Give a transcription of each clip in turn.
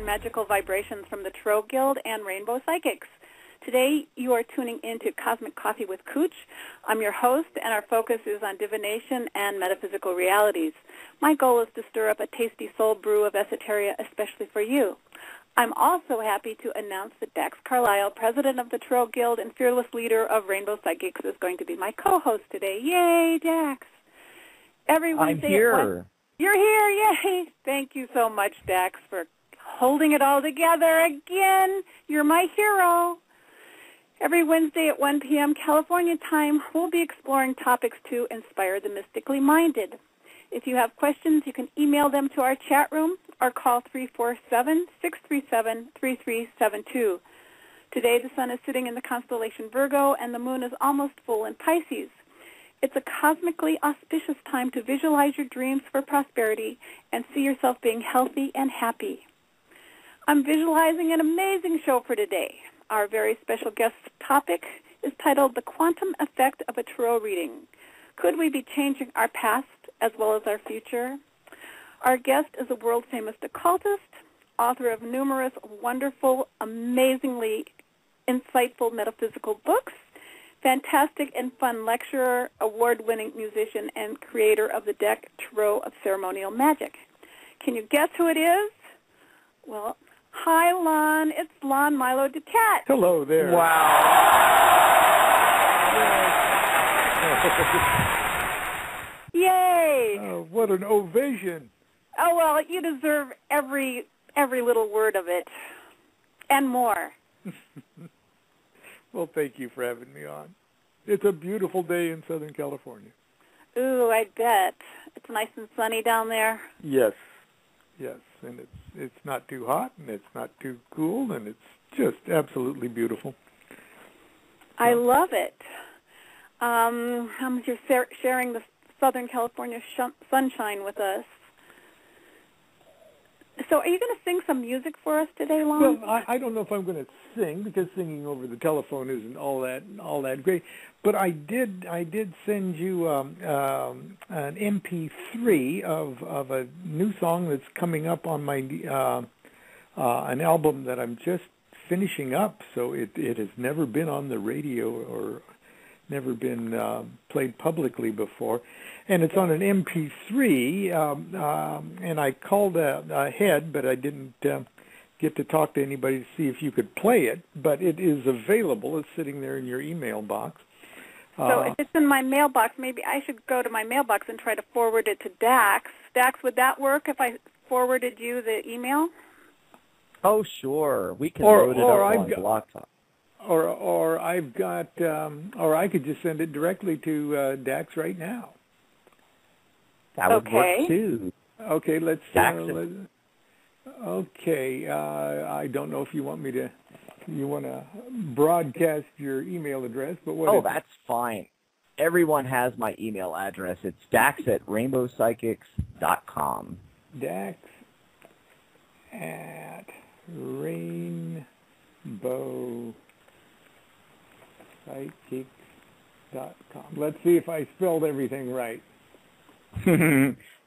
Magical vibrations from the Tarot Guild and Rainbow Psychics. Today you are tuning into Kosmic Koffee with Kooch. I'm your host, and our focus is on divination and metaphysical realities. My goal is to stir up a tasty soul brew of esoteria, especially for you. I'm also happy to announce that Dax Carlisle, president of the Tarot Guild and fearless leader of Rainbow Psychics, is going to be my co-host today. Yay, Dax! I'm here. You're here, yay! Thank you so much, Dax, for holding it all together again. You're my hero. Every Wednesday at 1 p.m. California time, we'll be exploring topics to inspire the mystically minded. If you have questions, you can email them to our chat room or call 347-637-3372. Today, the sun is sitting in the constellation Virgo, and the moon is almost full in Pisces. It's a cosmically auspicious time to visualize your dreams for prosperity and see yourself being healthy and happy. I'm visualizing an amazing show for today. Our very special guest topic is titled The Quantum Effect of a Tarot Reading. Could we be changing our past as well as our future? Our guest is a world-famous occultist, author of numerous wonderful, amazingly insightful metaphysical books, fantastic and fun lecturer, award-winning musician, and creator of the deck Tarot of Ceremonial Magic. Can you guess who it is? Well, hi, Lon. It's Lon Milo DuQuette. Hello there. Wow. Yay. What an ovation. Oh, well, you deserve every little word of it and more. Well, thank you for having me on. It's a beautiful day in Southern California. Ooh, I bet. It's nice and sunny down there. Yes, and it's not too hot, and it's not too cool, and it's just absolutely beautiful. I love it. You're sharing the Southern California sunshine with us. So are you going to sing some music for us today, Lon? Well, I don't know if I'm going to sing, because singing over the telephone isn't all that great. But I did send you an MP3 of a new song that's coming up on my an album that I'm just finishing up. So it has never been on the radio or never been played publicly before. And it's on an MP3, and I called ahead, but I didn't get to talk to anybody to see if you could play it. But it is available. It's sitting there in your email box. So if it's in my mailbox, maybe I should go to my mailbox and try to forward it to Dax. Dax, would that work if I forwarded you the email? Oh, sure. We can load it up on Blog Talk. Or I've got, or I could just send it directly to Dax right now. That would work too. Okay, let's. Okay, I don't know if you want to broadcast your email address, but what? Oh, that's fine. Everyone has my email address. It's dax@rainbowpsychics.com. Dax@rainbowpsychics.com. Let's see if I spelled everything right.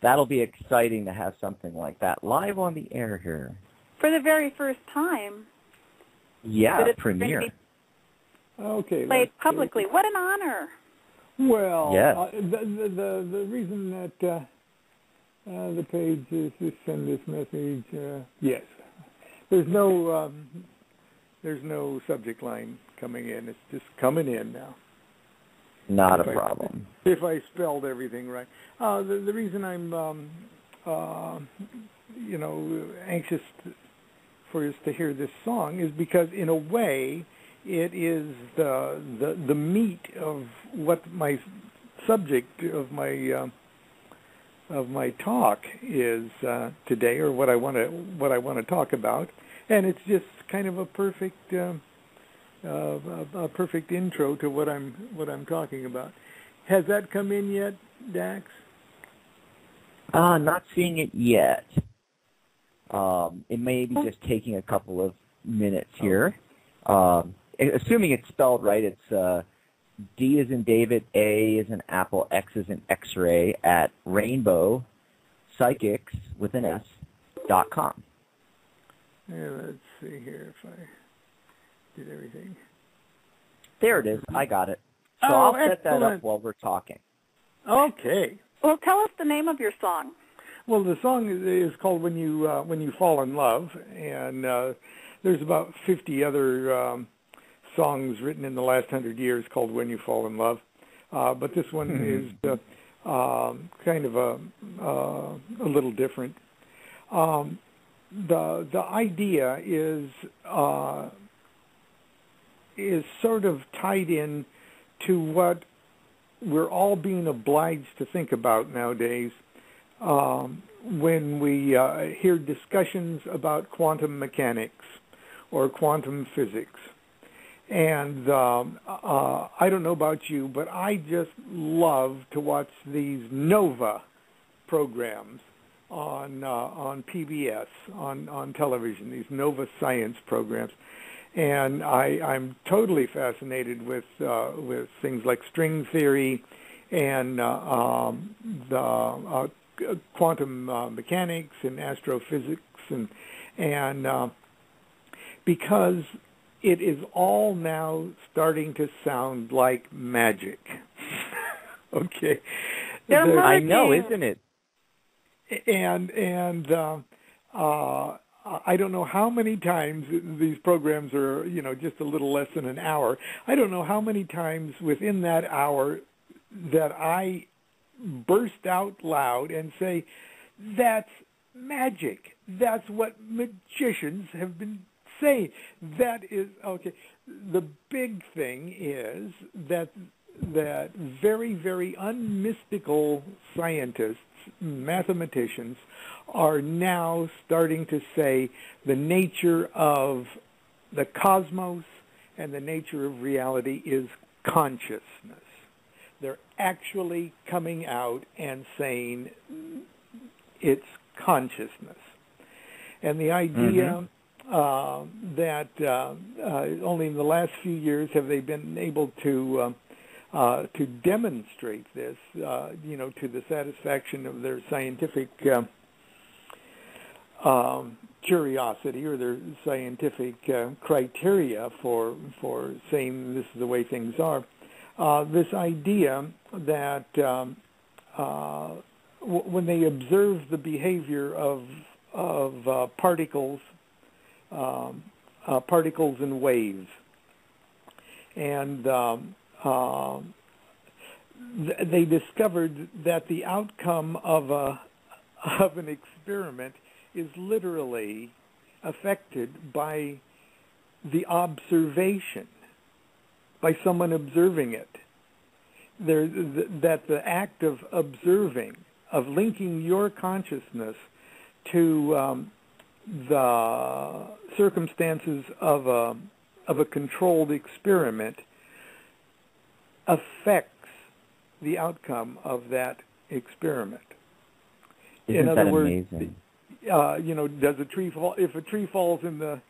That'll be exciting to have something like that live on the air here. For the very first time. Yeah, premiere. Okay. Played publicly. What an honor. Well, yes. The reason that the page is to send this message, yes. There's no subject line coming in. It's just coming in now. Not a problem. If I spelled everything right. The reason I'm, anxious for us to hear this song is because, in a way, it is the meat of what my subject of my talk is today, or what I want to talk about, and it's just kind of a perfect intro to what I'm talking about. Has that come in yet, Dax? Not seeing it yet. It may be just taking a couple of minutes here. Assuming it's spelled right, it's D as in David, A as in Apple, X as in X-ray at Rainbow Psychics with an S.com. Yeah, let's see here if I did everything. There it is. I got it. So I'll set that up while we're talking. Okay. Well, tell us the name of your song. Well, the song is called "When You Fall in Love," and there's about 50 other songs written in the last 100 years called "When You Fall in Love," but this one is kind of a little different. The idea is sort of tied in to what we're all being obliged to think about nowadays when we hear discussions about quantum mechanics or quantum physics. And I don't know about you, but I just love to watch these NOVA programs on PBS, on television, these NOVA science programs. And I'm totally fascinated with things like string theory and the quantum mechanics and astrophysics, and because it is all now starting to sound like magic. Okay, I know, isn't it? And I don't know how many times these programs are, just a little less than an hour. I don't know how many times within that hour that I burst out loud and say, "That's magic. That's what magicians have been saying." That is, okay. The big thing is that very, very unmystical scientists, mathematicians, are now starting to say the nature of the cosmos and the nature of reality is consciousness. They're actually coming out and saying it's consciousness. And the idea that only in the last few years have they been able to demonstrate this, to the satisfaction of their scientific curiosity or their scientific criteria for saying this is the way things are. This idea that when they observe the behavior of particles and waves, and they discovered that the outcome of an experiment is literally affected by the observation, by someone observing it. That the act of observing, of linking your consciousness to the circumstances of a controlled experiment, affects the outcome of that experiment. Isn't in other that words, amazing? Does a tree fall? If a tree falls in the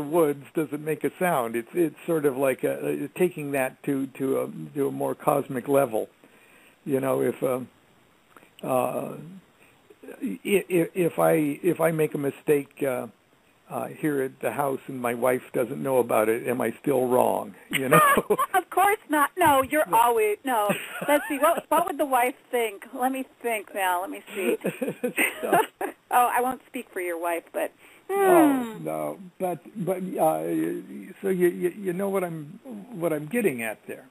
woods, does it make a sound? It's sort of like taking that to a more cosmic level. If I make a mistake here at the house and my wife doesn't know about it, am I still wrong? Of course not. No, you're always no. Let's see. What would the wife think? Let me think now. Let me see. I won't speak for your wife, but. Oh no, but so you know what I'm getting at there,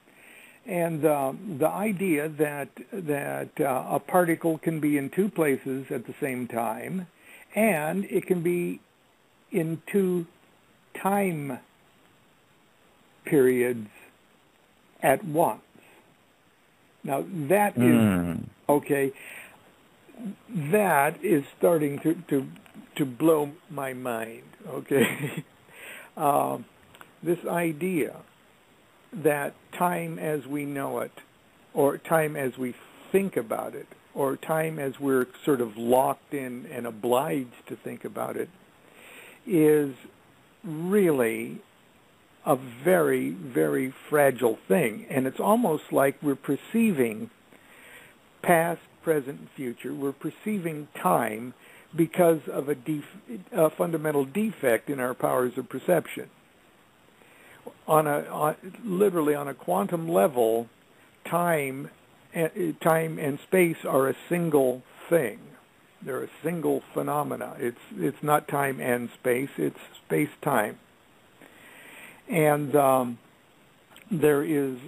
and the idea that a particle can be in two places at the same time, and it can be in two time periods at once. Now that is okay. That is starting to blow my mind. Okay, this idea that time as we know it, or time as we think about it, or time as we're sort of locked in and obliged to think about it, is really a very, very fragile thing. And it's almost like we're perceiving past, present, and future. We're perceiving time because of a fundamental defect in our powers of perception. Literally on a quantum level, time and space are a single thing. They're a single phenomena. It's not time and space. It's space-time. And there is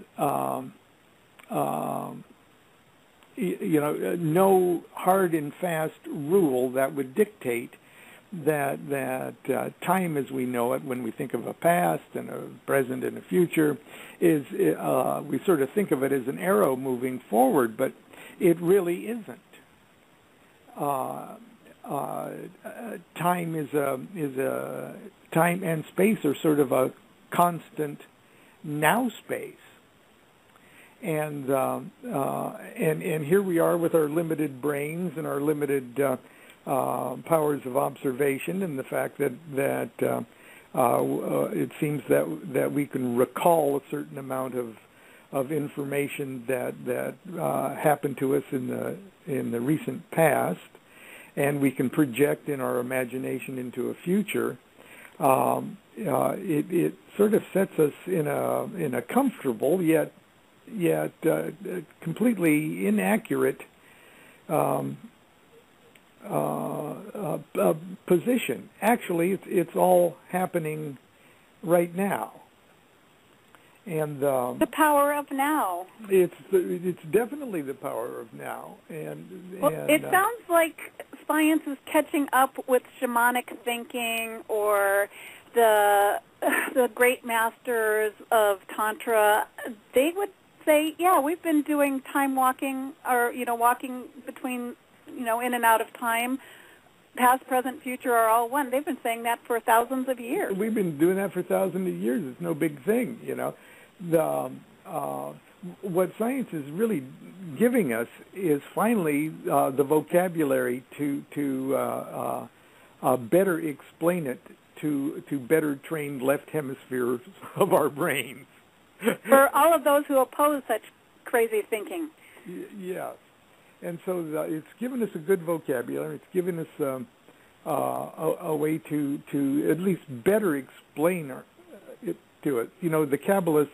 no hard and fast rule that would dictate that time as we know it, when we think of a past and a present and a future, is we sort of think of it as an arrow moving forward, but it really isn't. Time and space are sort of a constant now space. And here we are with our limited brains and our limited powers of observation, and the fact that it seems that we can recall a certain amount of information that happened to us in the recent past, and we can project in our imagination into a future. It sort of sets us in a comfortable yet completely inaccurate position. Actually, it's all happening right now, and the power of now. It's definitely the power of now, and it sounds like science is catching up with shamanic thinking, or the great masters of Tantra. They would say, yeah, we've been doing time walking, or walking between, in and out of time. Past, present, future are all one. They've been saying that for thousands of years. We've been doing that for thousands of years. It's no big thing, what science is really giving us is finally the vocabulary to better explain it to better trained left hemispheres of our brains. For all of those who oppose such crazy thinking. Yes. And so it's given us a good vocabulary. It's given us a way to at least better explain it to it. The Kabbalists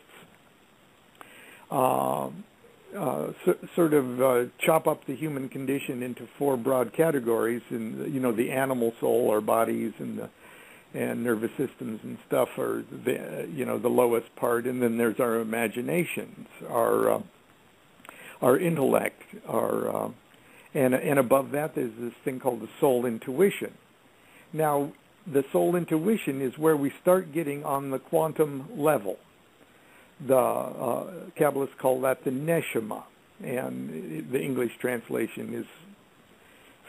sort of chop up the human condition into four broad categories, and the animal soul, our bodies, and nervous systems and stuff are the lowest part, and then there's our imaginations, our intellect, and above that there's this thing called the soul intuition. Now, the soul intuition is where we start getting on the quantum level. The Kabbalists call that the neshama, and the English translation is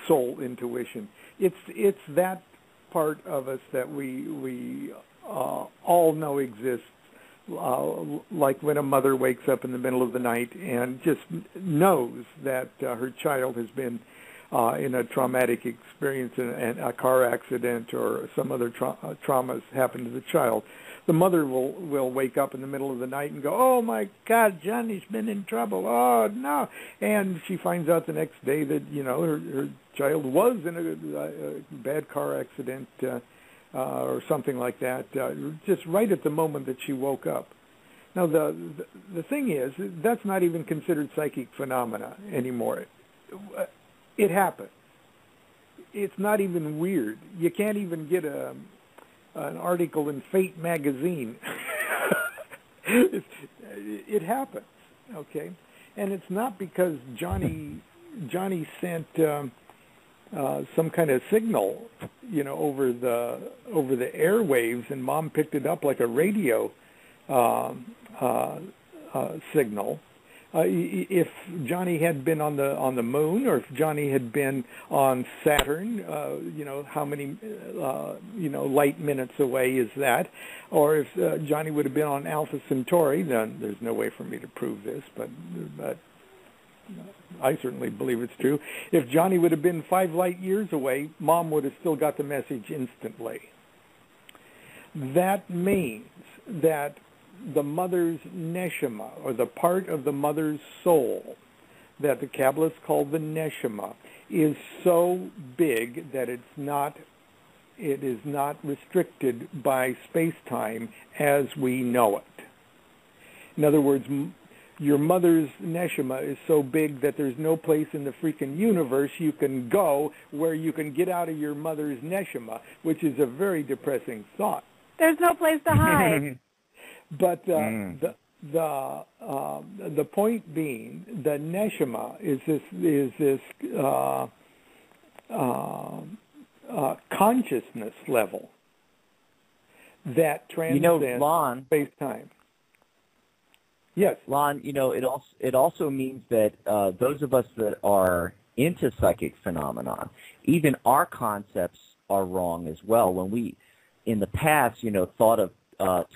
soul intuition. It's that part of us that we all know exists, like when a mother wakes up in the middle of the night and just knows that her child has been in a traumatic experience, in a car accident or some other traumas happened to the child. The mother will wake up in the middle of the night and go, "Oh my God, Johnny's been in trouble. Oh no!" And she finds out the next day that her child was in a bad car accident or something like that, just right at the moment that she woke up. Now the thing is, that's not even considered psychic phenomena anymore. It happens. It's not even weird. You can't even get an article in Fate magazine. It happens, okay? And it's not because Johnny sent some kind of signal, over the airwaves, and Mom picked it up like a radio signal. If Johnny had been on the moon, or if Johnny had been on Saturn, how many light minutes away is that? Or if Johnny would have been on Alpha Centauri, then there's no way for me to prove this, but I certainly believe it's true. If Johnny would have been 5 light years away, Mom would have still got the message instantly. That means that the mother's neshama, or the part of the mother's soul that the Kabbalists call the neshama, is so big that it is not restricted by space-time as we know it. In other words, your mother's neshama is so big that there's no place in the freaking universe you can go where you can get out of your mother's neshama, which is a very depressing thought. There's no place to hide. But the point being, the neshama is this consciousness level that transcends Lon, space-time. Yes, Lon. It also means that those of us that are into psychic phenomenon, even our concepts are wrong as well. When we, in the past, thought of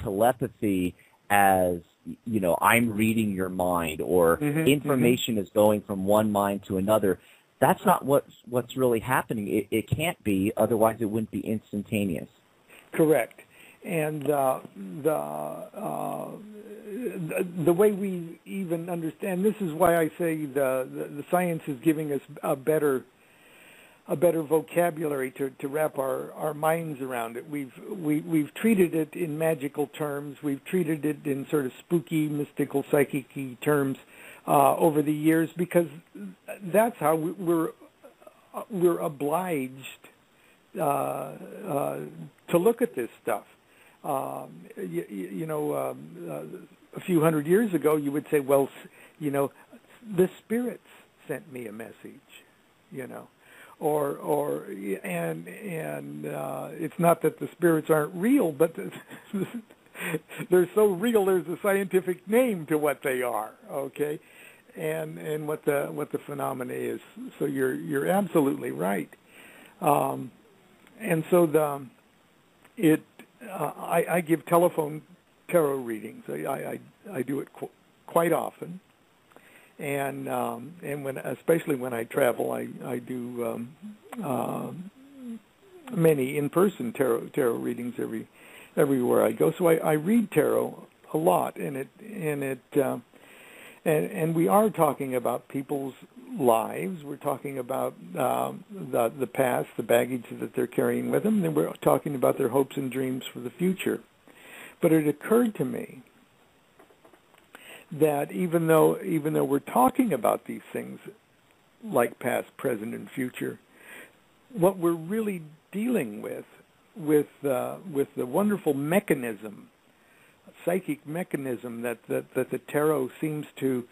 telepathy as, I'm reading your mind, or information is going from one mind to another. That's not what's really happening. It can't be, otherwise it wouldn't be instantaneous. Correct. And the way we even understand, this is why I say the science is giving us a better vocabulary to wrap our minds around it. We've treated it in magical terms. We've treated it in sort of spooky, mystical, psychic-y terms over the years, because that's how we're obliged to look at this stuff. A few hundred years ago, you would say, well, the spirits sent me a message, or it's not that the spirits aren't real, but they're so real. There's a scientific name to what they are, okay, and what the phenomena is. So you're absolutely right, and so I give telephone tarot readings. I do it quite often. And especially when I travel, I do many in-person tarot readings everywhere I go. So I read tarot a lot, and we are talking about people's lives. We're talking about the past, the baggage that they're carrying with them, and we're talking about their hopes and dreams for the future. But it occurred to me that even though we're talking about these things like past, present, and future, what we're really dealing with the wonderful mechanism, psychic mechanism that the tarot seems to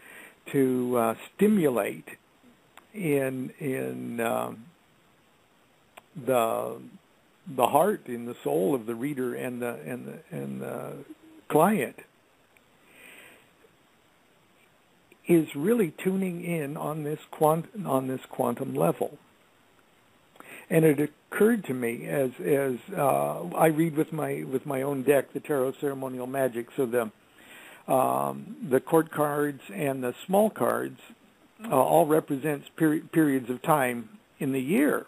stimulate in the heart, in the soul of the reader and the client, is really tuning in on this quantum level. And it occurred to me as I read with my own deck, the Tarot Ceremonial Magic. So the court cards and the small cards all represents periods of time in the year.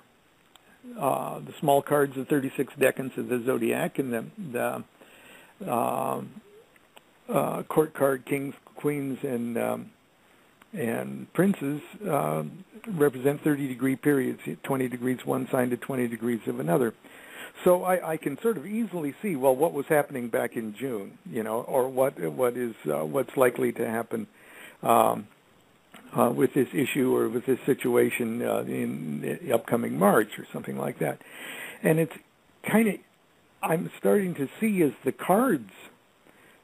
The small cards, the 36 decans of the zodiac, and the court card, kings, queens, and princes represent 30-degree periods, 20 degrees one sign to 20 degrees of another. So I can sort of easily see, well, what was happening back in June, or what's likely to happen with this issue or with this situation in the upcoming March or something like that. And it's kind of, I'm starting to see as the cards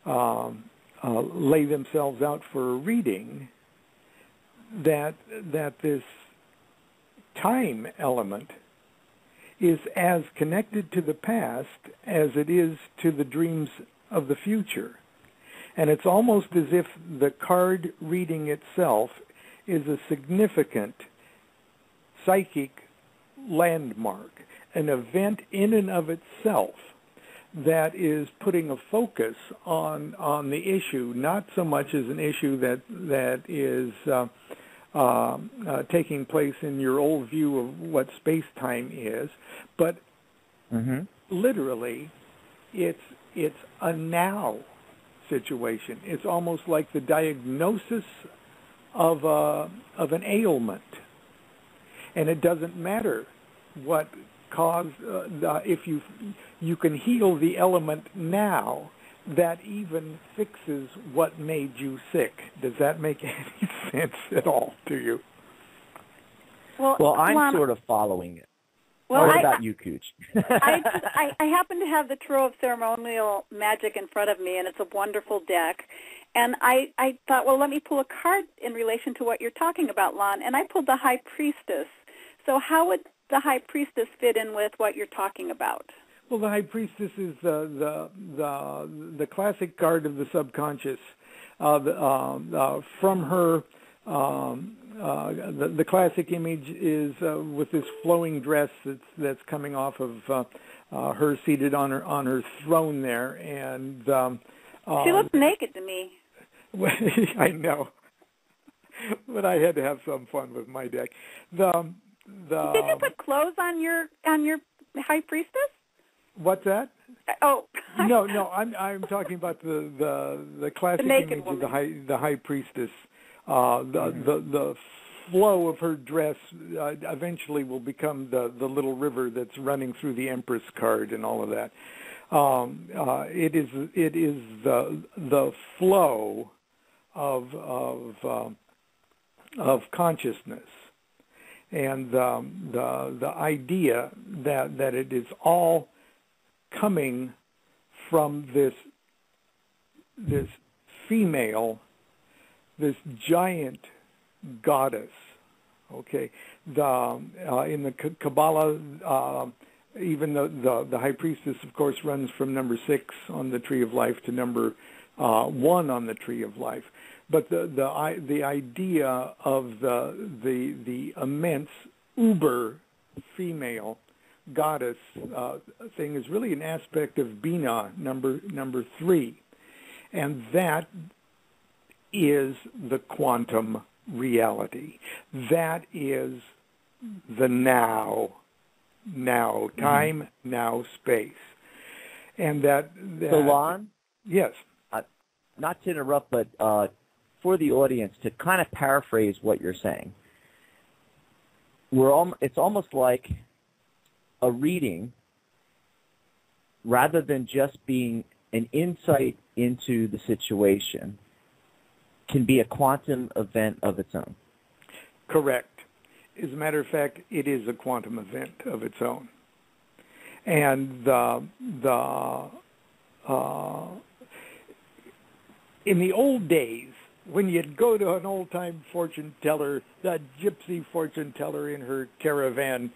lay themselves out for a reading, that this time element is as connected to the past as it is to the dreams of the future. And it's almost as if the card reading itself is a significant psychic landmark, an event in and of itself that is putting a focus on the issue, not so much as an issue that is taking place in your old view of what space-time is, but literally it's a now situation. It's almost like the diagnosis of an ailment, and it doesn't matter what caused. If you can heal the element now, that even fixes what made you sick. Does that make any sense at all to you? Well, I'm sort of following it. Well, what about you, Kooch? I happen to have the Tarot of Ceremonial Magic in front of me, and it's a wonderful deck. And I thought, well, let me pull a card in relation to what you're talking about, Lon. And I pulled the High Priestess. So how would the High Priestess fit in with what you're talking about? Well, the High Priestess is the classic card of the subconscious. From her, the classic image is with this flowing dress that's coming off of her seated on her throne there, and she looks naked to me. I know, but I had to have some fun with my deck. Did you put clothes on your High Priestess? What's that? Oh, no, I'm talking about the classic image of the High Priestess. The flow of her dress eventually will become the little river that's running through the Empress card and all of that. It is the flow of consciousness, and the idea that it is all coming from this female, this giant goddess. Okay, in the Kabbalah, even the High Priestess, of course, runs from number 6 on the Tree of Life to number 1 on the Tree of Life. But the idea of the immense uber female goddess thing is really an aspect of Bina, number 3, and that is the quantum reality. That is the now time, now space, and that so, Lon? Yes. Not to interrupt, but for the audience, to kind of paraphrase what you're saying, it's almost like a reading, rather than just being an insight into the situation, can be a quantum event of its own. Correct. As a matter of fact, it is a quantum event of its own. And in the old days, when you'd go to an old-time fortune teller, that gypsy fortune teller in her caravan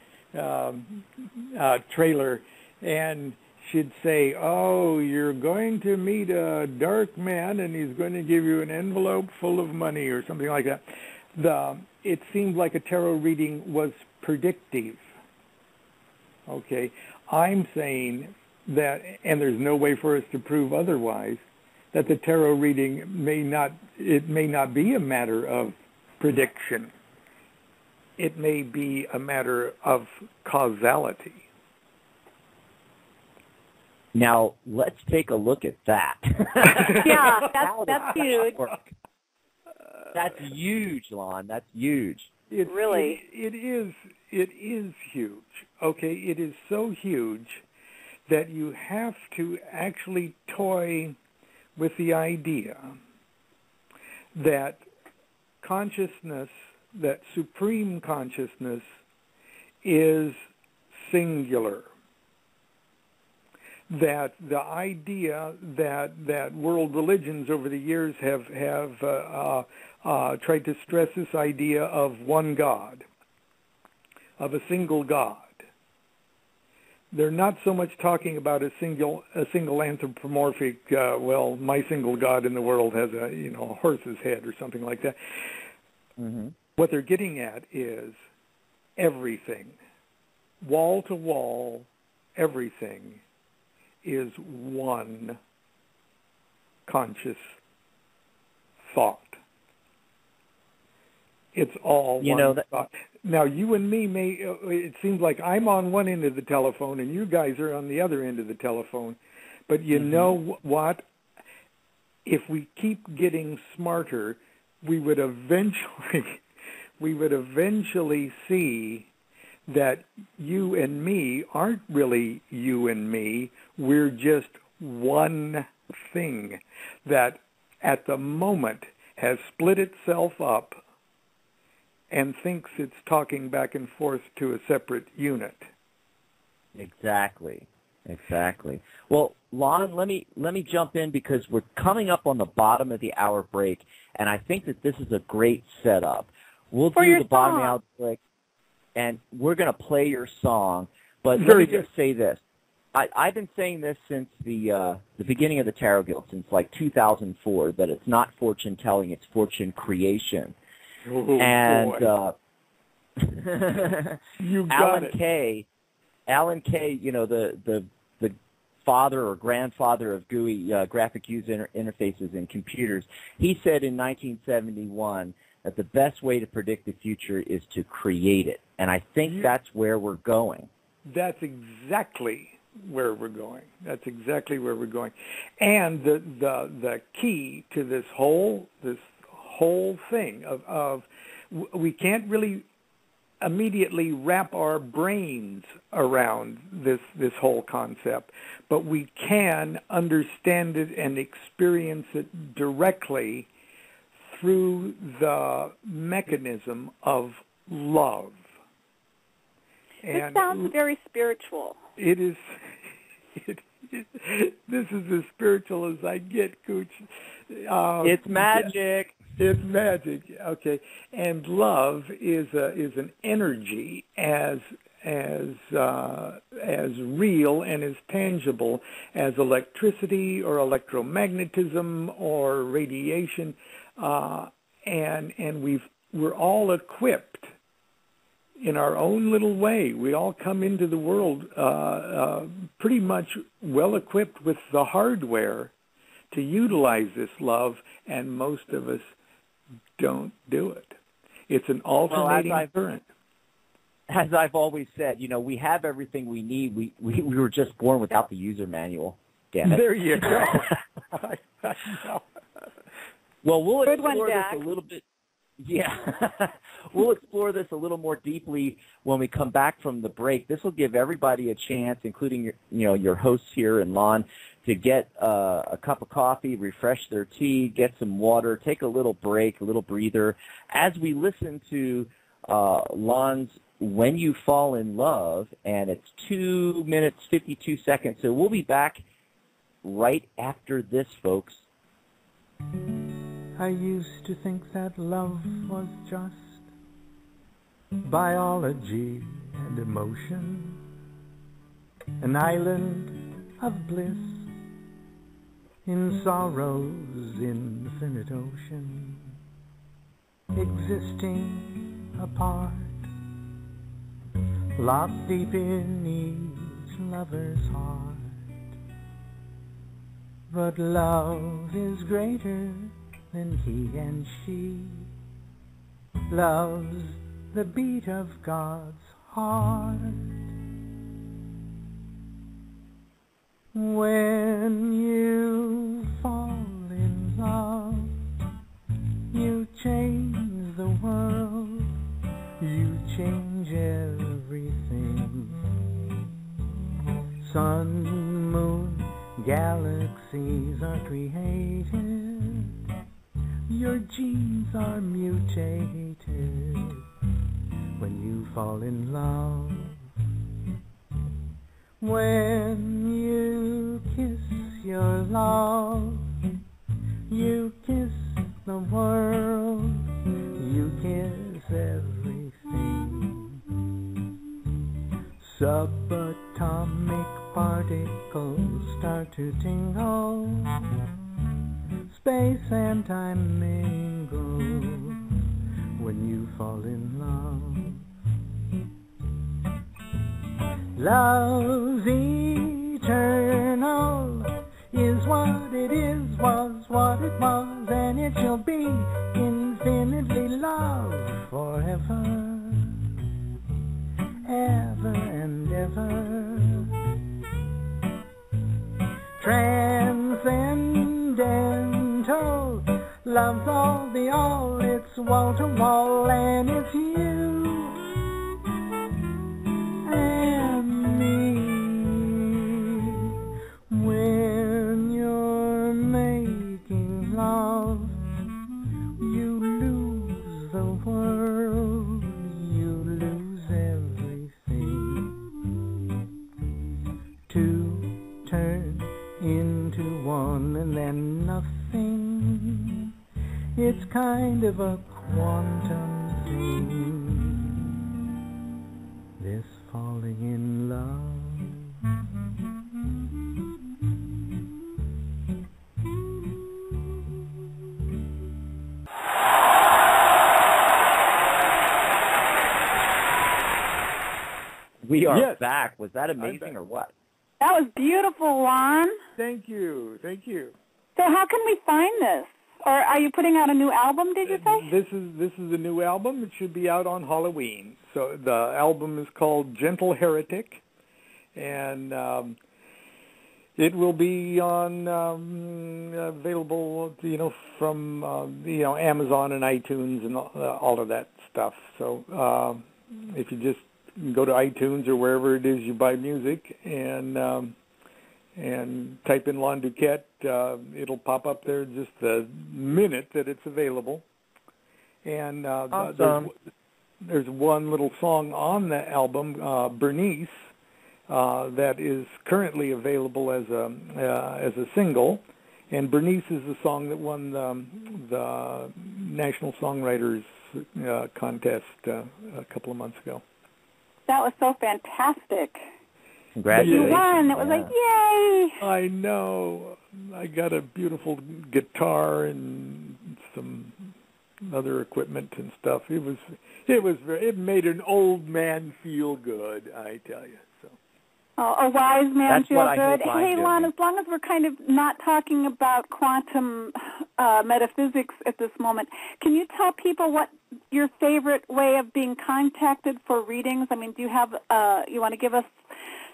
trailer, and she'd say, "Oh, you're going to meet a dark man, and he's going to give you an envelope full of money," or something like that. It seemed like a tarot reading was predictive. Okay, I'm saying that, and there's no way for us to prove otherwise, that the tarot reading may not be a matter of prediction. It may be a matter of causality. Now, let's take a look at that. Yeah, that's huge. That's huge, Lon. That's huge. Really? It is huge. Okay, it is so huge that you have to actually toy with the idea that consciousness, that supreme consciousness, is singular. That the idea that world religions over the years have tried to stress this idea of one God, of a single God. They're not so much talking about a single anthropomorphic, my single God in the world has a horse's head or something like that. Mm-hmm. What they're getting at is everything, wall to wall, everything is one conscious thought. It's all one thought. Now, you and me it seems like I'm on one end of the telephone and you guys are on the other end of the telephone. But you know what? If we keep getting smarter, we would eventually see that you and me aren't really you and me. We're just one thing that at the moment has split itself up and thinks it's talking back and forth to a separate unit. Exactly. Well, Lon, let me jump in because we're coming up on the bottom of the hour break, and I think that this is a great setup. We'll do the bottom of the hour break, and we're going to play your song. But let me just say this. I've been saying this since the beginning of the Tarot Guild, since like 2004, that it's not fortune telling, it's fortune creation. Oh, and you got Alan Kay, the father or grandfather of GUI, graphic user interfaces in computers, he said in 1971 that the best way to predict the future is to create it. And I think that's where we're going. That's exactly where we're going. And the key to this whole thing of we can't really immediately wrap our brains around this whole concept, but we can understand it and experience it directly through the mechanism of love. This sounds very spiritual. It is. This is as spiritual as I get, Kooch. It's magic. It's magic. Okay, and love is an energy as real and as tangible as electricity or electromagnetism or radiation, and we're all equipped in our own little way. We all come into the world pretty much well equipped with the hardware to utilize this love, and most of us don't do it. It's an alternating current. As I've always said, we have everything we need. We were just born without the user manual. Damn it. There you go. I know. Well, we'll explore this a little bit. Yeah, we'll explore this a little more deeply when we come back from the break. This will give everybody a chance, including your hosts here and Lon, to get a cup of coffee, refresh their tea, get some water, take a little break, a little breather, as we listen to Lon's "When You Fall in Love," and it's 2 minutes 52 seconds. So we'll be back right after this, folks. I used to think that love was just biology and emotion, an island of bliss in sorrow's infinite ocean, existing apart, locked deep in each lover's heart. But love is greater than he and she, love's the beat of God's heart. When you fall in love, you change the world, you change everything. Sun, moon, galaxies are created, your genes are mutated when you fall in love. When you kiss your love, you kiss the world, you kiss everything. Subatomic particles start to tingle. Space and time mingle when you fall in love. Love's eternal is what it is, was what it was, and it shall be infinitely love forever, ever and ever. Transcendental, love's all the all, it's wall to wall, and it's you and me. When you're making love, you lose the world, you lose everything. Two turn into one and then nothing. It's kind of a quantum thing, this falling in love. We are Yes. back. Was that amazing or what? That was beautiful, Lon. Thank you. So how can we find this? Or are you putting out a new album, did you say? This is a new album. It should be out on Halloween. So the album is called Gentle Heretic, and it will be on available, from Amazon and iTunes and all of that stuff. So if you just go to iTunes or wherever it is you buy music and type in Lon DuQuette, it'll pop up there just the minute that it's available. And Awesome. there's one little song on the album, Bernice, that is currently available as a single. And Bernice is the song that won the National Songwriters contest a couple of months ago. That was so fantastic. Congratulations. You won. It was like, yay! I know. I got a beautiful guitar and some other equipment and stuff. It made an old man feel good, I tell you. So. Oh, a wise man That's feels what I good. hope I'm Hey, Lon, doing. as long as we're kind of not talking about quantum metaphysics at this moment, can you tell people what your favorite way of being contacted for readings? I mean, do you have, you want to give us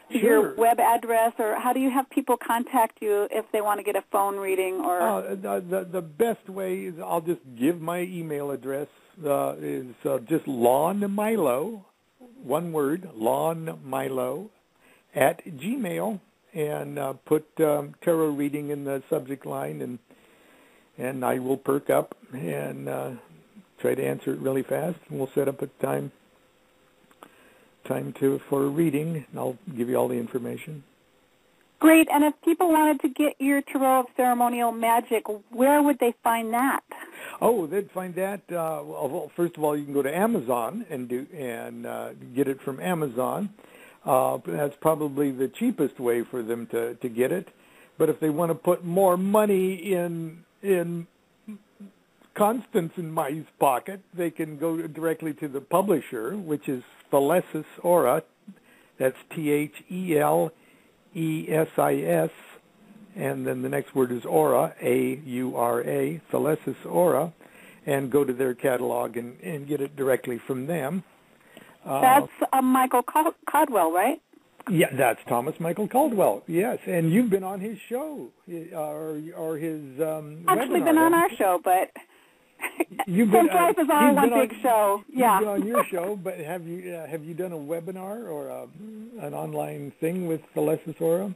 Sure. your web address, or how do you have people contact you if they want to get a phone reading? Or The best way is I'll just give my email address. Is just Lon Milo, one word, Lon Milo, @gmail, and put tarot reading in the subject line, and I will perk up and try to answer it really fast. And we'll set up a time for a reading, and I'll give you all the information. great. And if people wanted to get your Tarot of Ceremonial Magic, where would they find that? Oh, they'd find that. Well, first of all, you can go to Amazon and get it from Amazon. That's probably the cheapest way for them to get it. But if they want to put more money in Constance and my pocket, they can go directly to the publisher, which is Thelesis Aura. That's THELESIS, and then the next word is Aura, AURA, Thelesis Aura, and go to their catalog and get it directly from them. That's Michael Caldwell, right? Yeah, that's Thomas Michael Caldwell. Yes, and you've been on his show or his Actually, webinar, been on our haven't you? show, but You've been, Since life is all he's one been big show, yeah. You've been on your show, but have you done a webinar or an online thing with Thelesis Aura?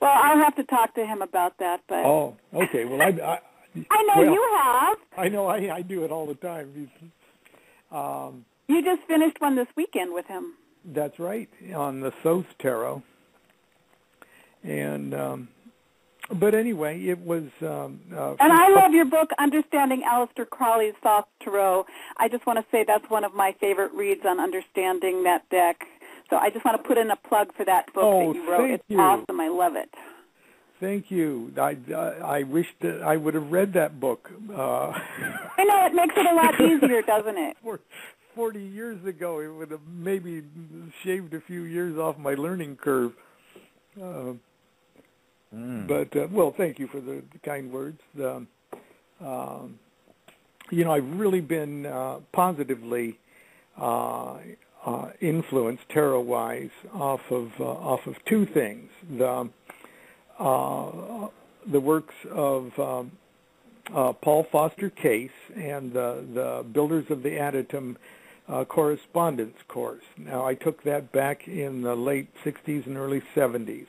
Well, I'll have to talk to him about that. But Oh, okay. Well, I know you have. I know I do it all the time. You just finished one this weekend with him. That's right, on the Thoth Tarot. And but anyway, it was. And I love your book, Understanding Aleister Crowley's Thoth Tarot. I just want to say that's one of my favorite reads on understanding that deck. So I just want to put in a plug for that book that you wrote. It's awesome. I love it. Thank you. I wish that I would have read that book. I know, it makes it a lot easier, doesn't it? 40 years ago, it would have maybe shaved a few years off my learning curve. But, well, thank you for the kind words. I've really been positively influenced tarot-wise off of two things: the works of Paul Foster Case and the Builders of the Adytum correspondence course. Now, I took that back in the late 60s and early 70s,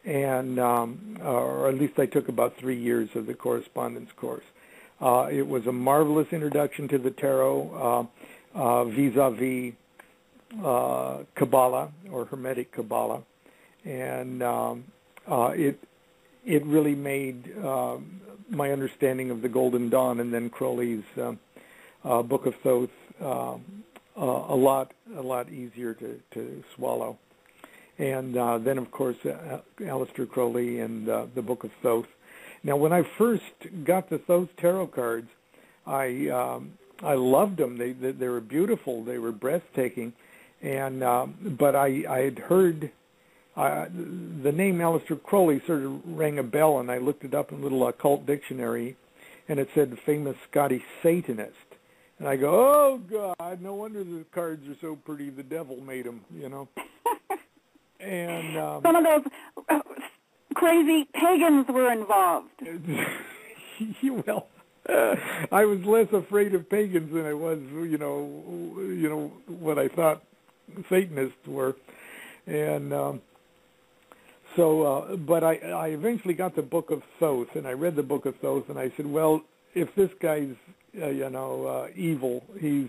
and or at least I took about 3 years of the correspondence course. It was a marvelous introduction to the tarot vis-a-vis Kabbalah or Hermetic Kabbalah, and it really made my understanding of the Golden Dawn and then Crowley's Book of Thoth a lot easier to swallow. And then, of course, Aleister Crowley and the Book of Thoth. Now, when I first got the Thoth tarot cards, I loved them. They were beautiful. They were breathtaking. And but I had heard the name Aleister Crowley sort of rang a bell, and I looked it up in a little occult dictionary, and it said famous Scottish Satanist. And I go, oh, God, no wonder the cards are so pretty. The devil made them, And some of those crazy pagans were involved. Well, I was less afraid of pagans than I was, what I thought Satanists were. And but I eventually got the Book of Thoth, and I read the Book of Thoth, and I said, well, if this guy's, evil, he's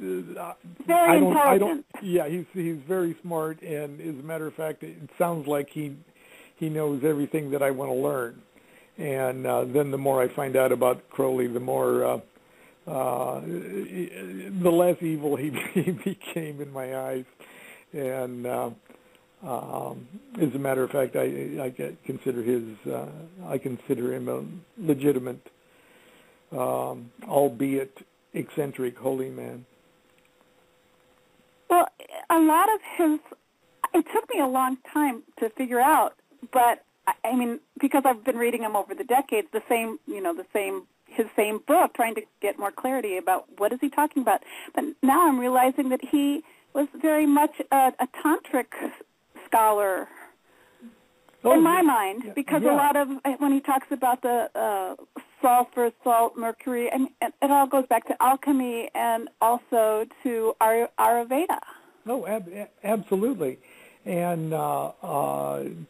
very intelligent. Yeah, he's very smart, and as a matter of fact, it sounds like he knows everything that I want to learn. And then the more I find out about Crowley, the more the less evil he became in my eyes. And as a matter of fact, I consider him a legitimate, albeit eccentric, holy man. Well, a lot of it took me a long time to figure out, but I mean, because I've been reading him over the decades, his same book, trying to get more clarity about what is he talking about. But now I'm realizing that he was very much a tantric scholar in my mind, because a lot of when he talks about the sulfur, salt, mercury, and it all goes back to alchemy and also to Ayurveda. Oh, absolutely. And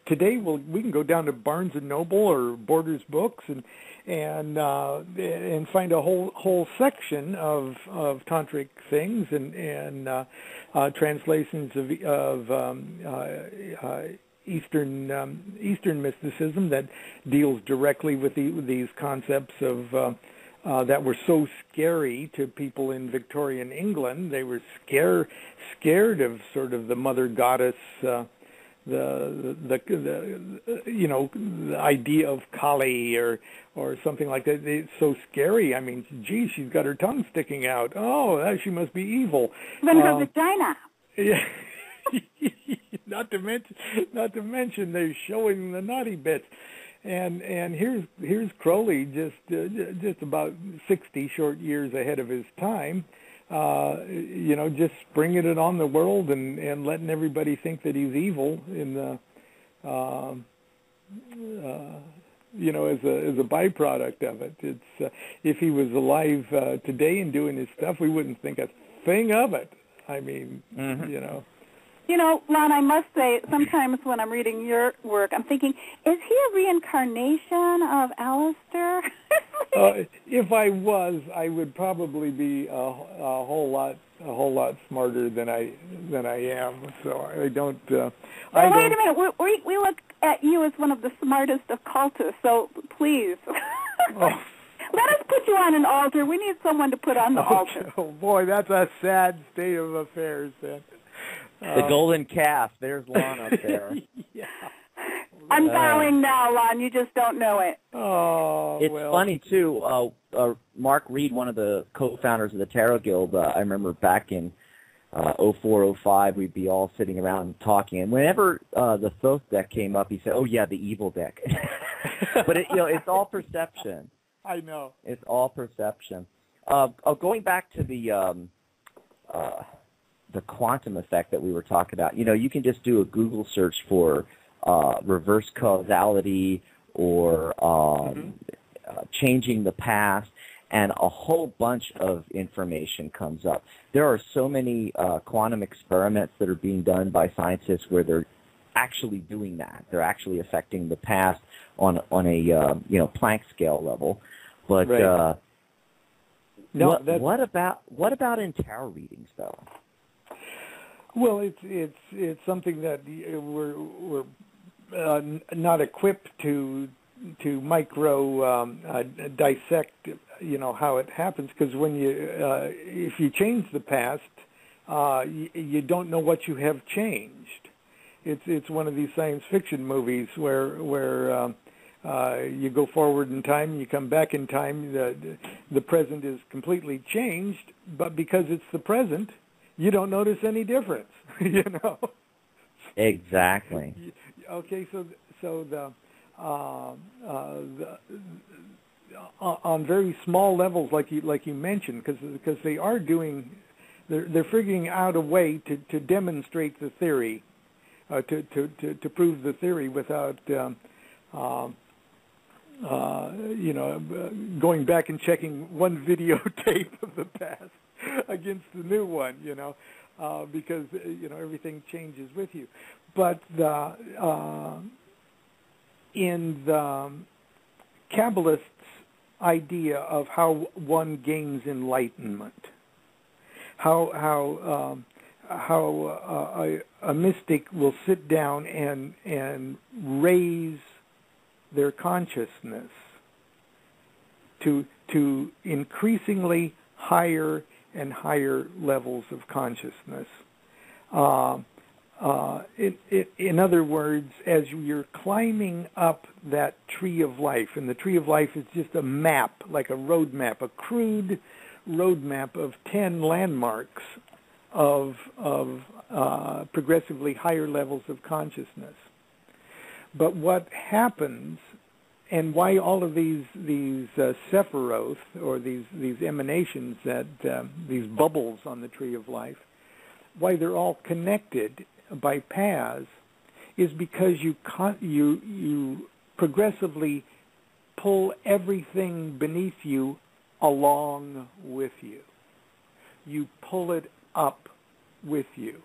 today we can go down to Barnes and Noble or Borders Books and find a whole section of tantric things and translations of Eastern mysticism that deals directly with these concepts of that were so scary to people in Victorian England. They were scared of sort of the mother goddess, the idea of Kali or something like that. It's so scary. I mean, gee, she's got her tongue sticking out. Oh, she must be evil. Even her vagina. Yeah. Not to mention they're showing the naughty bits. And here's Crowley just about 60 short years ahead of his time, just springing it on the world and letting everybody think that he's evil in the as a byproduct of it. It's if he was alive today and doing his stuff, we wouldn't think a thing of it. I mean, Lon, I must say, sometimes when I'm reading your work, I'm thinking, is he a reincarnation of Aleister? If I was, I would probably be a whole lot smarter than I am. So I don't. Wait a minute. We look at you as one of the smartest occultists. So please, let us put you on an altar. We need someone to put on the altar. Oh boy, that's a sad state of affairs, then. The golden calf. There's Lon up there. Yeah. I'm bowing now, Lon. You just don't know it. Oh, it's well. funny, too. Mark Reed, one of the co-founders of the Tarot Guild, I remember back in 04, 05, we'd be all sitting around and talking. And whenever the Thoth deck came up, he said, "Oh, yeah, the evil deck." But, it's all perception. I know. It's all perception. Going back to the quantum effect that we were talking about, you can just do a Google search for reverse causality or changing the past, and a whole bunch of information comes up. There are so many quantum experiments that are being done by scientists where they're actually doing that. They're actually affecting the past on a Planck scale level. But right. what about in tarot readings though? Well, it's something that we're not equipped to micro dissect, how it happens, because when if you change the past, you don't know what you have changed. It's one of these science fiction movies where you go forward in time, you come back in time, the present is completely changed, but because it's the present, you don't notice any difference. Exactly. Okay, so the on very small levels, like you mentioned, because they are they're figuring out a way to demonstrate the theory, to prove the theory without going back and checking one videotape of the past against the new one, because everything changes with you. But in the Kabbalists' idea of how one gains enlightenment, how a mystic will sit down and raise their consciousness to increasingly higher and higher levels of consciousness. In other words, as you're climbing up that tree of life, and the tree of life is just a map, like a road map, a crude road map of 10 landmarks of progressively higher levels of consciousness. But what happens, and why all of these sephiroth, or these emanations, these bubbles on the tree of life, why they're all connected by paths, is because you progressively pull everything beneath you along with you. You pull it up with you.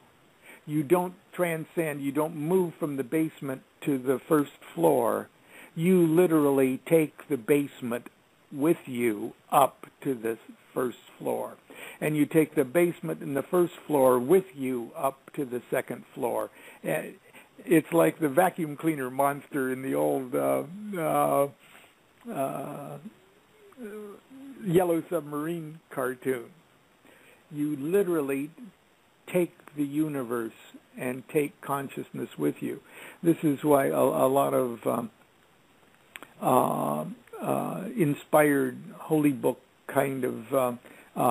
You don't transcend. You don't move from the basement to the first floor. You literally take the basement with you up to the first floor. And you take the basement and the first floor with you up to the second floor. It's like the vacuum cleaner monster in the old Yellow Submarine cartoon. You literally take the universe and take consciousness with you. This is why a lot of inspired holy book kind of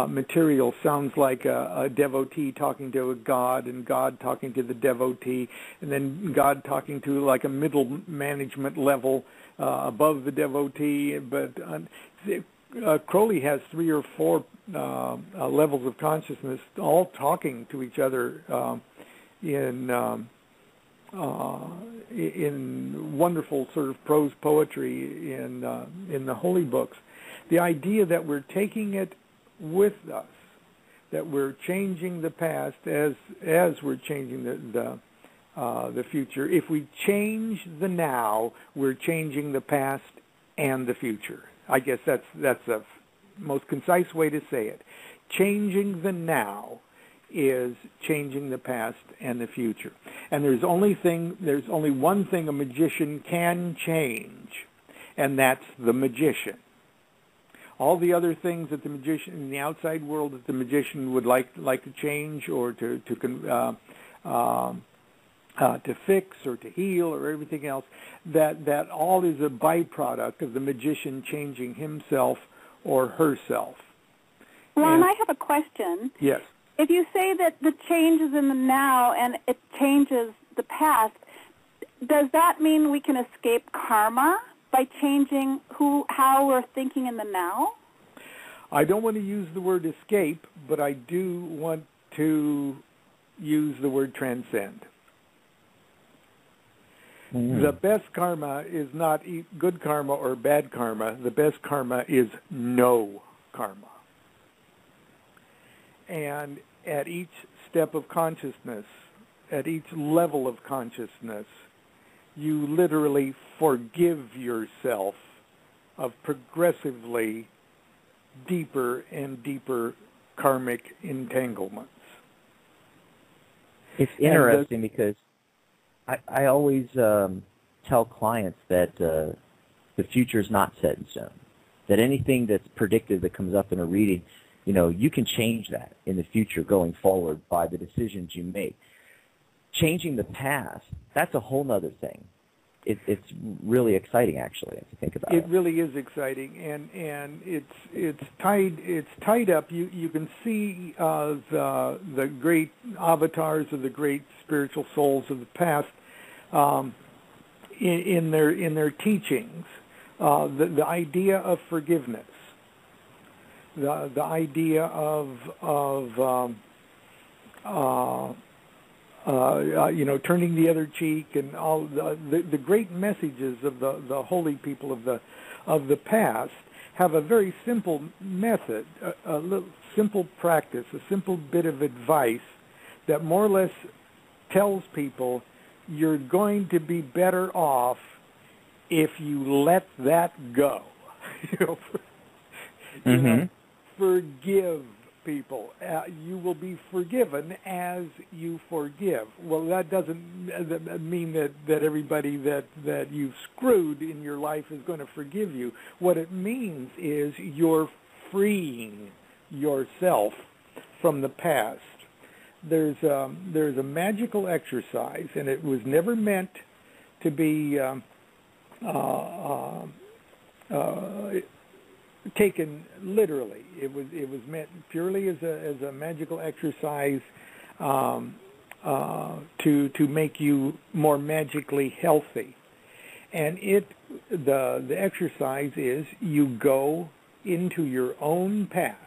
material sounds like a devotee talking to a god, and God talking to the devotee, and then God talking to like a middle management level above the devotee. But Crowley has 3 or 4 levels of consciousness, all talking to each other in wonderful sort of prose poetry in the holy books. The idea that we're taking it with us, that we're changing the past as we're changing the future. If we change the now, we're changing the past and the future. I guess that's the most concise way to say it. Changing the now is changing the past and the future. And there's only one thing a magician can change, and that's the magician. All the other things that the magician in the outside world that the magician would like to change or to to fix or to heal or everything else, that all is a byproduct of the magician changing himself or herself. Ron, I have a question. Yes. If you say that the change is in the now and it changes the past, does that mean we can escape karma by changing how we're thinking in the now? I don't want to use the word escape, but I do want to use the word transcend. Mm-hmm. The best karma is not good karma or bad karma. The best karma is no karma. And at each step of consciousness, at each level of consciousness, you literally forgive yourself of progressively deeper and deeper karmic entanglements. It's interesting because I always tell clients that the future is not set in stone, that anything that's predicted that comes up in a reading, you can change that in the future going forward by the decisions you make. Changing the past, that's a whole other thing. It's really exciting, actually, if you think about it. It really is exciting, and it's tied up. You can see the great avatars of the great spiritual souls of the past in their teachings. The idea of forgiveness, the idea of turning the other cheek, and all the great messages of the holy people of the past have a very simple method, a little simple practice, a simple bit of advice that more or less tells people you're going to be better off if you let that go. Forgive people. You will be forgiven as you forgive. Well, that doesn't mean that everybody that you've screwed in your life is going to forgive you. What it means is you're freeing yourself from the past. There's a magical exercise, and it was never meant to be taken literally. It was meant purely as a magical exercise to make you more magically healthy. And the exercise is you go into your own past,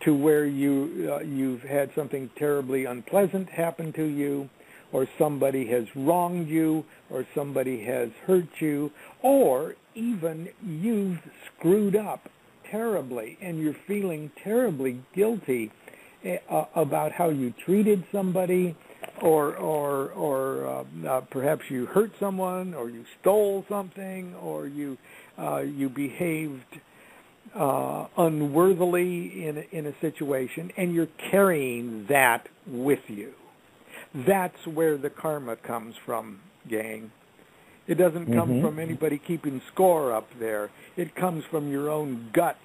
to where you've had something terribly unpleasant happen to you, or somebody has wronged you, or somebody has hurt you, or even you've screwed up terribly and you're feeling terribly guilty about how you treated somebody, or perhaps you hurt someone, or you stole something, or you behaved unworthily in a situation, and you're carrying that with you. That's where the karma comes from, gang. It doesn't come from anybody keeping score up there. It comes from your own gut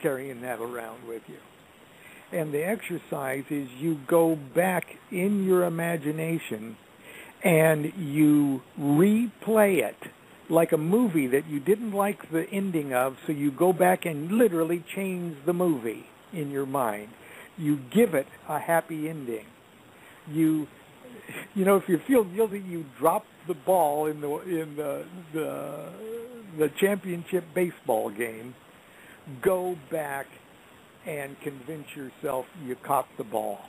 carrying that around with you. And the exercise is you go back in your imagination and you replay it like a movie that you didn't like the ending of, so you go back and literally change the movie in your mind. You give it a happy ending. You if you feel guilty, you drop the ball in the championship baseball game. Go back and convince yourself you caught the ball.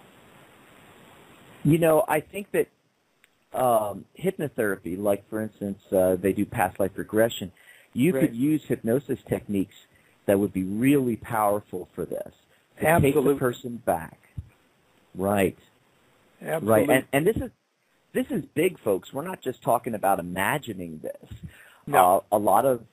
I think that hypnotherapy, like for instance, they do past life regression. You could use hypnosis techniques that would be really powerful for this. To Absolutely. Take the person back. Right. Absolutely. Right. And this is big, folks. We're not just talking about imagining this. No. A lot of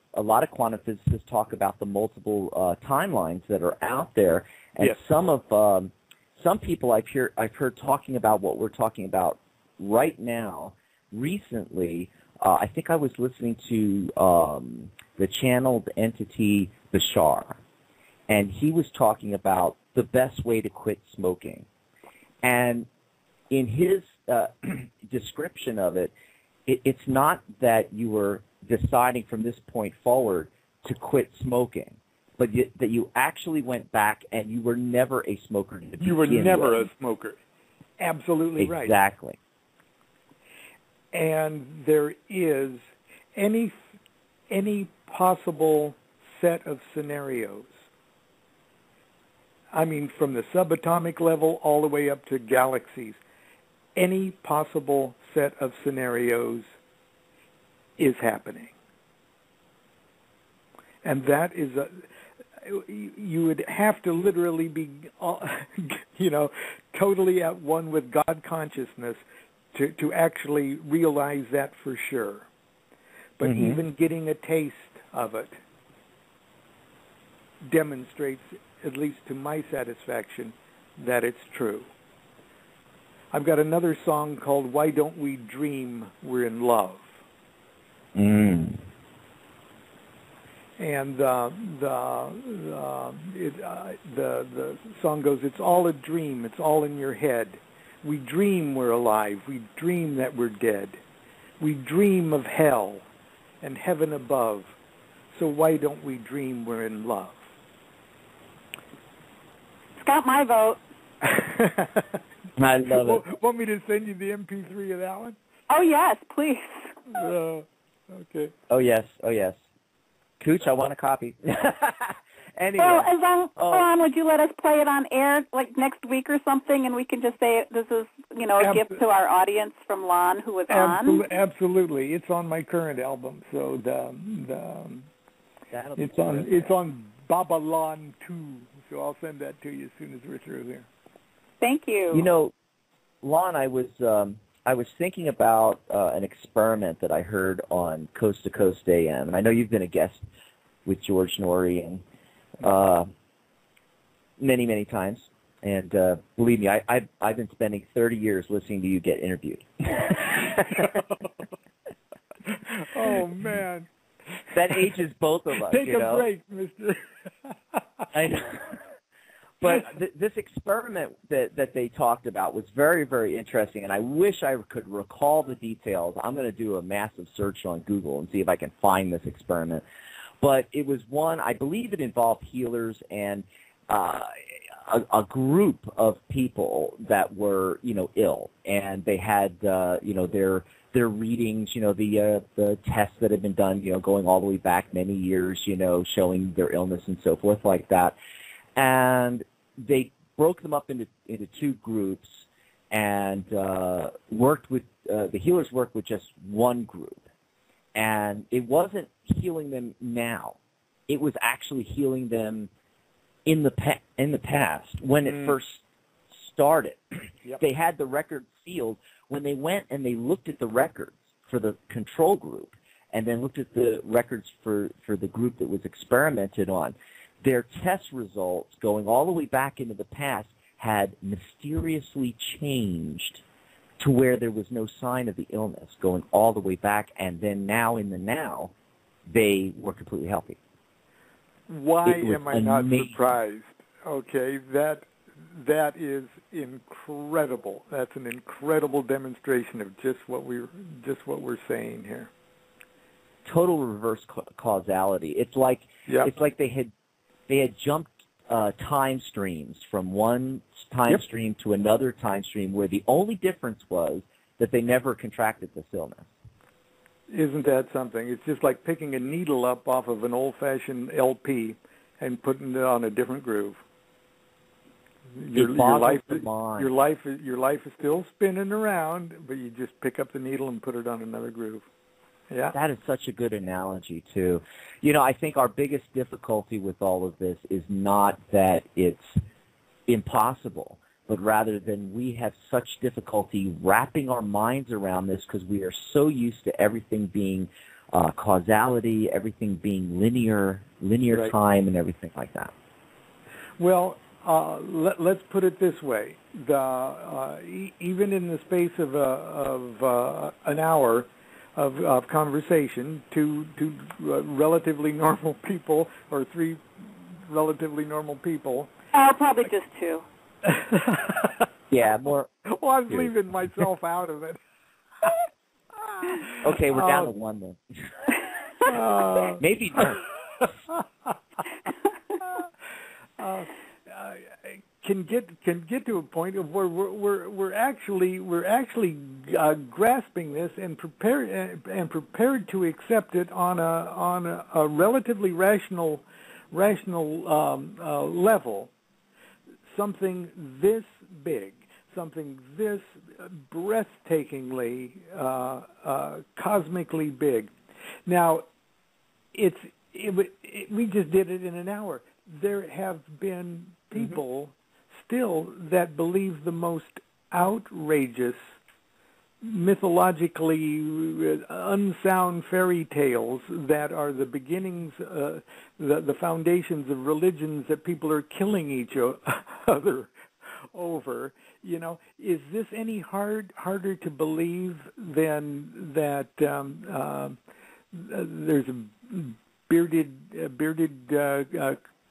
quantum physicists talk about the multiple timelines that are out there, and yes. some people I've heard talking about what we're talking about right now. Recently, I think I was listening to the channeled entity Bashar, and he was talking about the best way to quit smoking. And in his description of it, it's not that you were deciding from this point forward to quit smoking, but that you actually went back and you were never a smoker to begin You were never with. a smoker. Absolutely right. Exactly. And there is any possible set of scenarios. I mean, from the subatomic level all the way up to galaxies. Any possible set of scenarios is happening. And that is you would have to literally be, totally at one with God consciousness to actually realize that for sure. But even getting a taste of it demonstrates, at least to my satisfaction, that it's true. I've got another song called "Why Don't We Dream We're in Love." Mm. And the song goes, "It's all a dream. It's all in your head. We dream we're alive. We dream that we're dead. We dream of hell and heaven above. So why don't we dream we're in love?" It's got my vote. I love it. Want me to send you the MP3 of that one? Oh, yes, please. Okay. Oh, yes. Kooch, I want a copy. Anyway. Well, as long, Lon, would you let us play it on air like next week or something, and we can just say this is, a gift to our audience from Lon, who was on? Absolutely. It's on my current album, so it's on Babylon 2, so I'll send that to you as soon as we're through here. Thank you. Lon, I was thinking about an experiment that I heard on Coast to Coast AM, and I know you've been a guest with George Norrie and many, many times. And believe me, I've been spending 30 years listening to you get interviewed. Oh, man. That ages both of us. Take a break, mister. I know. But this experiment that they talked about was very, very interesting, and I wish I could recall the details. I'm going to do a massive search on Google and see if I can find this experiment. But it was one, I believe it involved healers and a group of people that were, ill, and they had, their readings, the tests that had been done, going all the way back many years, showing their illness and so forth like that. And they broke them up into two groups and worked with the healers worked with just one group. And it wasn't healing them now. It was actually healing them in the past when it first started. Yep. They had the record sealed. When they went and they looked at the records for the control group and then looked at the records for the group that was experimented on, their test results going all the way back into the past had mysteriously changed to where there was no sign of the illness going all the way back, and then now in the now, they were completely healthy. Why am I not amazing. surprised? Okay, that is incredible. That's an incredible demonstration of just what we're saying here. Total reverse causality. It's like they had jumped time streams from one time stream to another time stream, where the only difference was that they never contracted this illness. Isn't that something? It's just like picking a needle up off of an old-fashioned LP and putting it on a different groove. Your life is still spinning around, but you just pick up the needle and put it on another groove. Yeah. That is such a good analogy, too. I think our biggest difficulty with all of this is not that it's impossible, but rather than we have such difficulty wrapping our minds around this because we are so used to everything being causality, everything being linear right. Time, and everything like that. Well, let's put it this way: even in the space of an hour of conversation, two relatively normal people, or three relatively normal people. Probably just two. Yeah, more. Well, I was leaving myself out of it. Okay, we're down to one then. Maybe don't. Can get to a point of where we're actually grasping this and prepared to accept it on a relatively rational level. Something this big, something this breathtakingly cosmically big. Now, we just did it in an hour. There have been people still that believe the most outrageous, mythologically unsound fairy tales that are the beginnings, the foundations of religions that people are killing each other over. You know, is this any harder to believe than that there's a bearded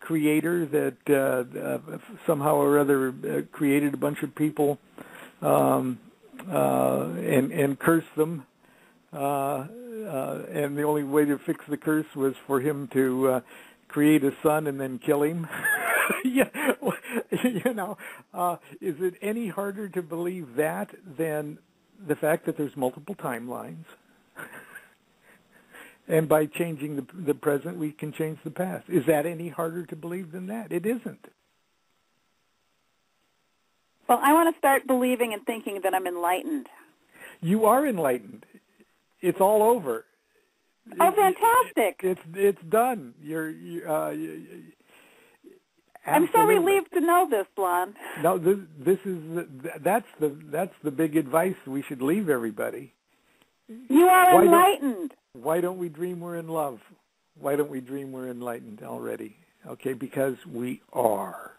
creator that somehow or other created a bunch of people and cursed them, and the only way to fix the curse was for him to create a son and then kill him? Yeah, you know, is it any harder to believe that than the fact that there's multiple timelines? And by changing the present, we can change the past. Is that any harder to believe than that? It isn't. Well, I want to start believing and thinking that I'm enlightened. You are enlightened. It's all over. Oh, fantastic! It's done. I'm so relieved to know this, Lon. No, that's the big advice we should leave everybody. You are enlightened. Why don't we dream we're in love? Why don't we dream we're enlightened already? Okay, because we are.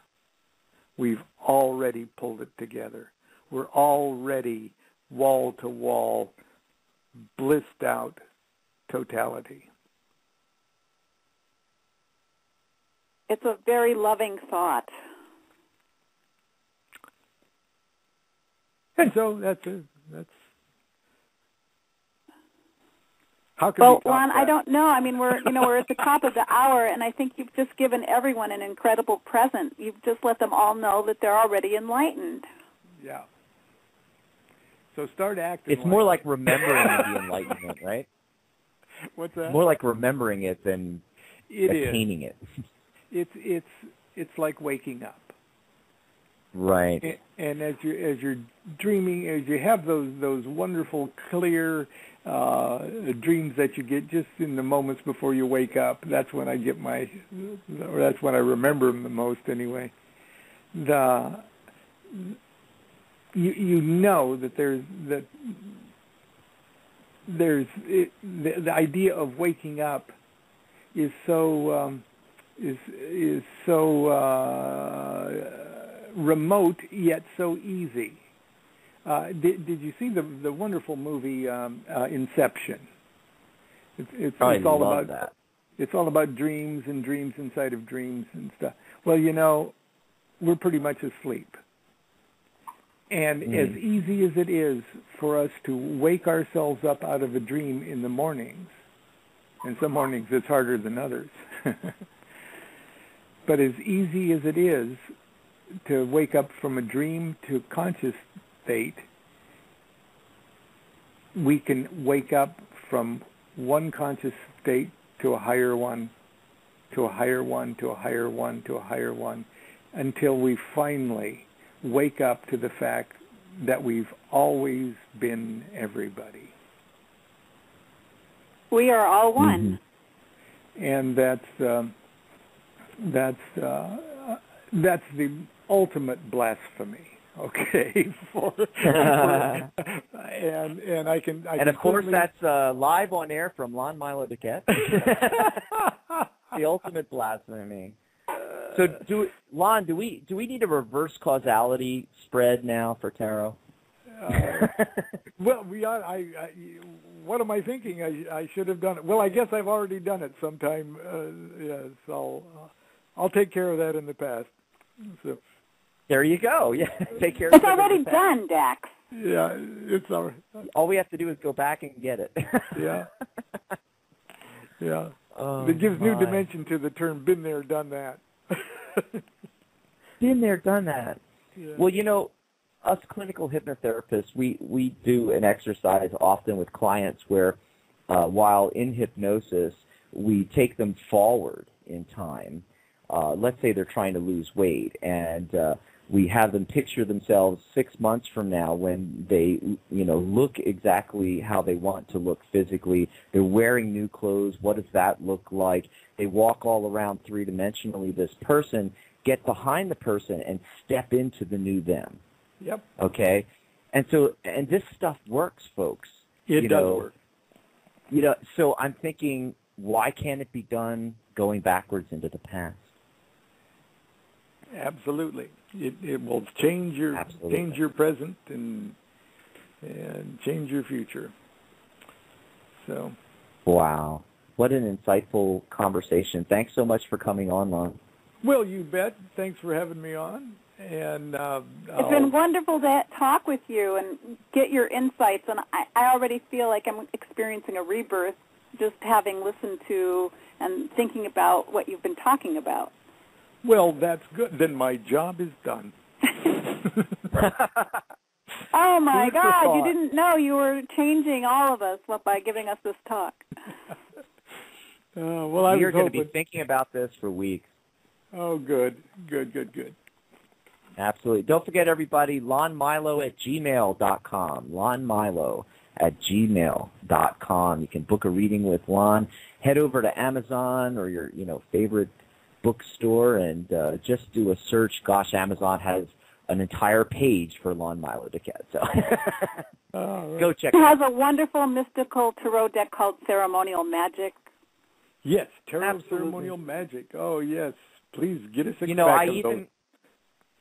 We've already pulled it together. We're already wall-to-wall, blissed out totality. It's a very loving thought. And so that's how can well, we top Lon, that? I don't know. I mean, we're at the top of the hour, and I think you've just given everyone an incredible present. You've just let them all know that they're already enlightened. Yeah. So start acting. It's more like remembering the enlightenment, right? What's that? More like remembering it than attaining it. It's like waking up. Right. And as you're dreaming, as you have those wonderful, clear dreams that you get just in the moments before you wake up, that's when I get that's when I remember them the most anyway. You know that the idea of waking up is so remote yet so easy. Did you see the wonderful movie Inception? It's all about that. It's all about dreams and dreams inside of dreams and stuff. Well, you know, we're pretty much asleep. And as easy as it is for us to wake ourselves up out of a dream in the mornings, and some mornings it's harder than others, but as easy as it is to wake up from a dream to conscious state, we can wake up from one conscious state to a higher one, to a higher one, to a higher one, to a higher one, until we finally wake up to the fact that we've always been everybody. We are all one. Mm-hmm. And that's the ultimate blasphemy. Okay, and I can. And of course, that's live on air from Lon Milo DuQuette. The ultimate blasphemy. So, Lon, do we need a reverse causality spread now for tarot? Well, what am I thinking? I should have done it. Well, I guess I've already done it sometime. So I'll take care of that in the past. So. There you go. Yeah, take care. It's already done, Dax. Yeah, it's all right. All we have to do is go back and get it. Yeah. Yeah. Oh, it gives new my. dimension to the term "been there, done that." Been there, done that. Yeah. Well, you know, us clinical hypnotherapists, we do an exercise often with clients where while in hypnosis, we take them forward in time. Let's say they're trying to lose weight, and we have them picture themselves 6 months from now when they, look exactly how they want to look physically. They're wearing new clothes. What does that look like? They walk all around three-dimensionally. This person, get behind the person and step into the new them. Yep. Okay? And this stuff works, folks. It does work. So I'm thinking, why can't it be done going backwards into the past? Absolutely. It will change your present and change your future. So. Wow. What an insightful conversation. Thanks so much for coming on, Lon. Well, you bet. Thanks for having me on. And it's been wonderful to talk with you and get your insights. And I already feel like I'm experiencing a rebirth just having listened to and thinking about what you've been talking about. Well, that's good. Then my job is done. Oh, my God. You didn't know you were changing all of us by giving us this talk. Well, You're going to be thinking about this for weeks. Oh, good. Absolutely. Don't forget, everybody, lonmilo@gmail.com. lonmilo@gmail.com. You can book a reading with Lon. Head over to Amazon or your favorite bookstore and just do a search. Gosh, Amazon has an entire page for Lon Milo DuQuette. So right. Go check it out. out. It has a wonderful mystical tarot deck called Ceremonial Magic. Yes, Tarot Ceremonial Magic. Oh, yes. Please get us a pack of those.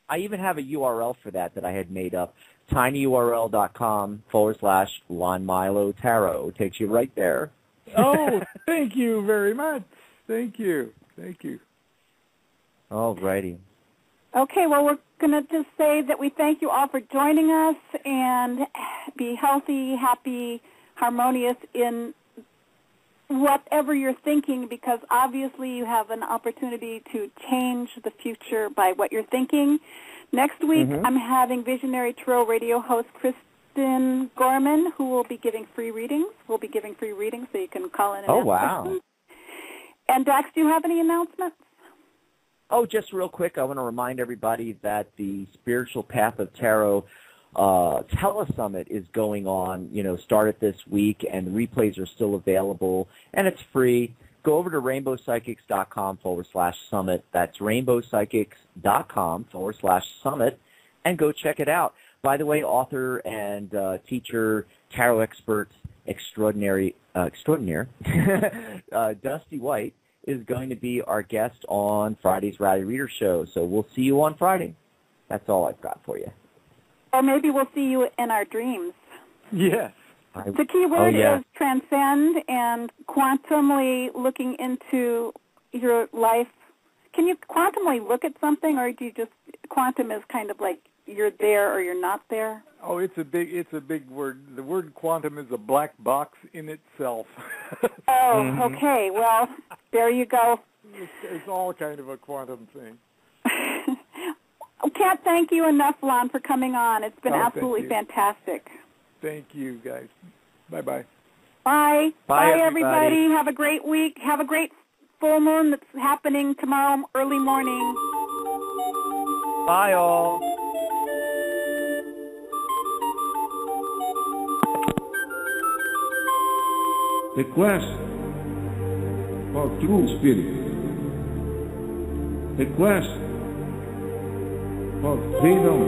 I even have a URL for that I had made up, tinyurl.com/Lon Milo Tarot. It takes you right there. Oh, thank you very much. Thank you. All righty. Okay, well, we're going to just say that we thank you all for joining us and be healthy, happy, harmonious in whatever you're thinking, because obviously you have an opportunity to change the future by what you're thinking. Next week, I'm having Visionary Tarot radio host Kristen Gorman, who will be giving free readings. We'll be giving free readings, so you can call in and ask questions. And Dax, do you have any announcements? Oh, just real quick, I want to remind everybody that the Spiritual Path of Tarot Telesummit is going on, started this week, and the replays are still available, and it's free. Go over to rainbowpsychics.com/summit. That's rainbowpsychics.com/summit, and go check it out. By the way, author and teacher, tarot expert extraordinaire, Dusty White, is going to be our guest on Friday's Rowdy Reader Show. So we'll see you on Friday. That's all I've got for you. Or maybe we'll see you in our dreams. Yes. The key word is transcend and quantumly looking into your life. Can you quantumly look at something, or do you just, quantum is kind of like you're there or you're not there? Oh, it's a big word. The word quantum is a black box in itself. Oh, okay. Well, there you go. It's all kind of a quantum thing. I can't thank you enough, Lon, for coming on. It's been absolutely fantastic. Thank you, guys. Bye-bye. Bye. Bye, everybody. Have a great week. Have a great full moon that's happening tomorrow early morning. Bye, all. The quest for true spirit. The quest for freedom.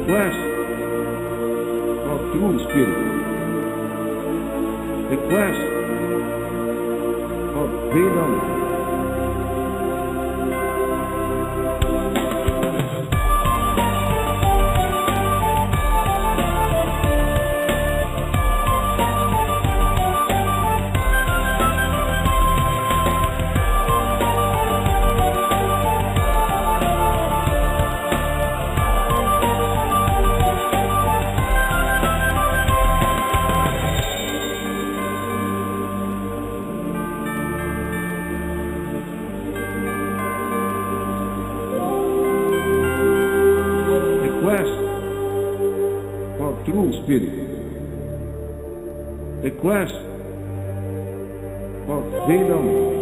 quest for true spirit. The quest for freedom. True spirit. The quest for freedom.